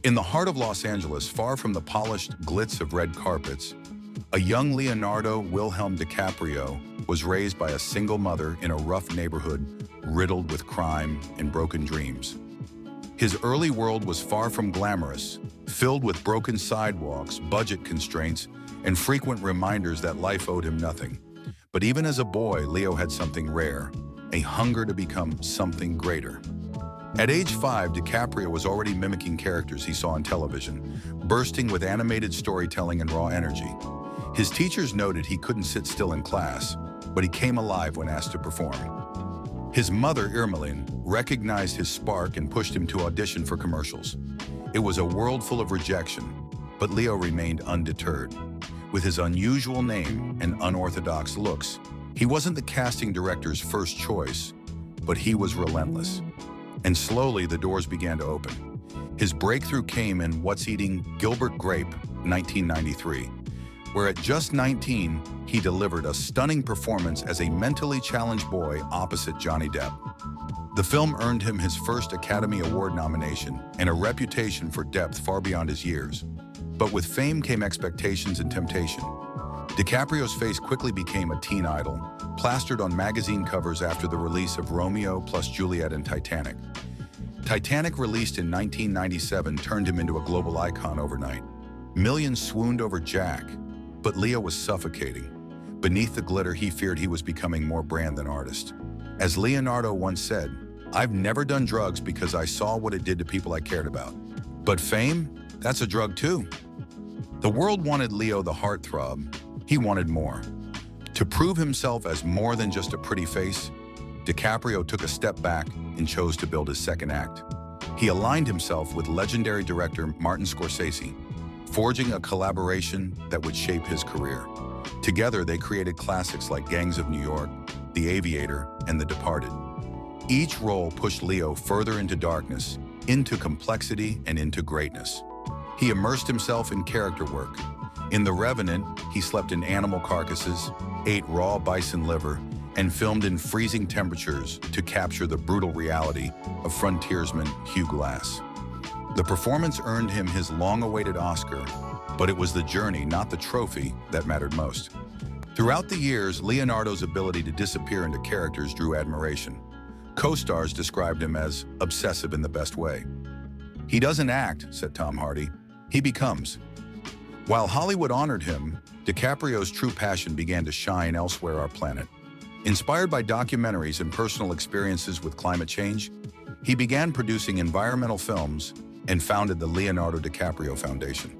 In the heart of Los Angeles, far from the polished glitz of red carpets, a young Leonardo Wilhelm DiCaprio was raised by a single mother in a rough neighborhood riddled with crime and broken dreams. His early world was far from glamorous, filled with broken sidewalks, budget constraints, and frequent reminders that life owed him nothing. But even as a boy, Leo had something rare, a hunger to become something greater. At age 5, DiCaprio was already mimicking characters he saw on television, bursting with animated storytelling and raw energy. His teachers noted he couldn't sit still in class, but he came alive when asked to perform. His mother, Irmelin, recognized his spark and pushed him to audition for commercials. It was a world full of rejection, but Leo remained undeterred. With his unusual name and unorthodox looks, he wasn't the casting director's first choice, but he was relentless. And slowly the doors began to open. His breakthrough came in What's Eating Gilbert Grape, 1993, where at just 19, he delivered a stunning performance as a mentally challenged boy opposite Johnny Depp. The film earned him his first Academy Award nomination and a reputation for depth far beyond his years. But with fame came expectations and temptation. DiCaprio's face quickly became a teen idol, plastered on magazine covers after the release of Romeo plus Juliet and Titanic. Titanic, released in 1997, turned him into a global icon overnight. Millions swooned over Jack, but Leo was suffocating. Beneath the glitter, he feared he was becoming more brand than artist. As Leonardo once said, "I've never done drugs because I saw what it did to people I cared about. But fame, that's a drug too." The world wanted Leo the heartthrob. He wanted more. To prove himself as more than just a pretty face, DiCaprio took a step back and chose to build his second act. He aligned himself with legendary director Martin Scorsese, forging a collaboration that would shape his career. Together, they created classics like Gangs of New York, The Aviator, and The Departed. Each role pushed Leo further into darkness, into complexity, and into greatness. He immersed himself in character work. In The Revenant, he slept in animal carcasses, ate raw bison liver, and filmed in freezing temperatures to capture the brutal reality of frontiersman Hugh Glass. The performance earned him his long-awaited Oscar, but it was the journey, not the trophy, that mattered most. Throughout the years, Leonardo's ability to disappear into characters drew admiration. Co-stars described him as obsessive in the best way. "He doesn't act," said Tom Hardy, "he becomes." While Hollywood honored him, DiCaprio's true passion began to shine elsewhere on our planet. Inspired by documentaries and personal experiences with climate change, he began producing environmental films and founded the Leonardo DiCaprio Foundation.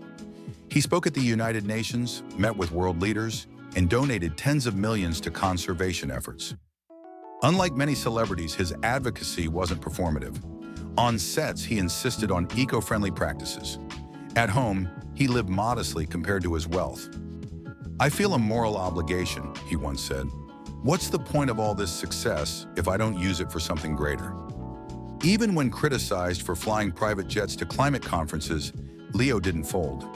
He spoke at the United Nations, met with world leaders, and donated tens of millions to conservation efforts. Unlike many celebrities, his advocacy wasn't performative. On sets, he insisted on eco-friendly practices. At home, he lived modestly compared to his wealth. "I feel a moral obligation," he once said. "What's the point of all this success if I don't use it for something greater?" Even when criticized for flying private jets to climate conferences, Leo didn't fold.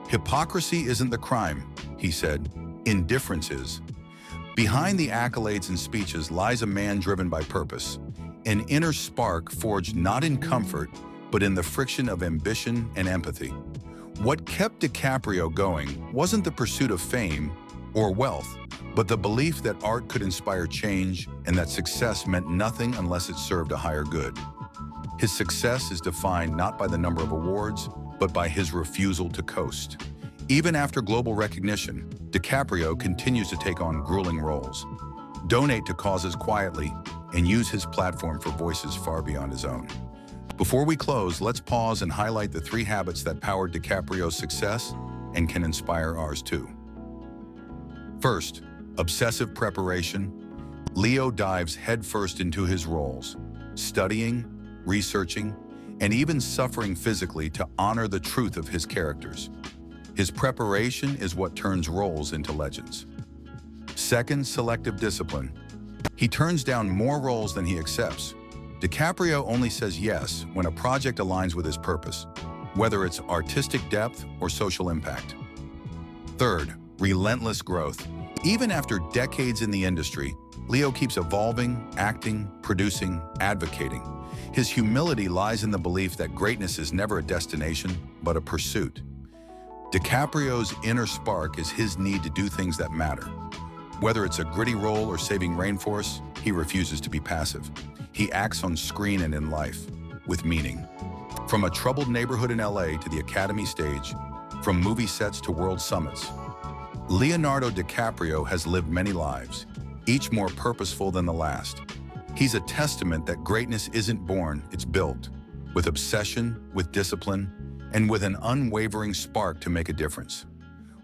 "Hypocrisy isn't the crime," he said. "Indifference is." Behind the accolades and speeches lies a man driven by purpose, an inner spark forged not in comfort, but in the friction of ambition and empathy. What kept DiCaprio going wasn't the pursuit of fame or wealth, but the belief that art could inspire change and that success meant nothing unless it served a higher good. His success is defined not by the number of awards, but by his refusal to coast. Even after global recognition, DiCaprio continues to take on grueling roles, donate to causes quietly, and use his platform for voices far beyond his own. Before we close, let's pause and highlight the 3 habits that powered DiCaprio's success and can inspire ours too. First, obsessive preparation. Leo dives headfirst into his roles, studying, researching, and even suffering physically to honor the truth of his characters. His preparation is what turns roles into legends. Second, selective discipline. He turns down more roles than he accepts. DiCaprio only says yes when a project aligns with his purpose, whether it's artistic depth or social impact. Third, relentless growth. Even after decades in the industry, Leo keeps evolving, acting, producing, advocating. His humility lies in the belief that greatness is never a destination, but a pursuit. DiCaprio's inner spark is his need to do things that matter. Whether it's a gritty role or saving rainforests, he refuses to be passive. He acts on screen and in life, with meaning. From a troubled neighborhood in LA to the Academy stage, from movie sets to world summits, Leonardo DiCaprio has lived many lives, each more purposeful than the last. He's a testament that greatness isn't born, it's built, with obsession, with discipline, and with an unwavering spark to make a difference.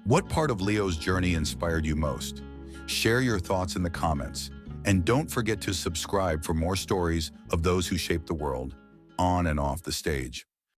What part of Leo's journey inspired you most? Share your thoughts in the comments, and don't forget to subscribe for more stories of those who shape the world, on and off the stage.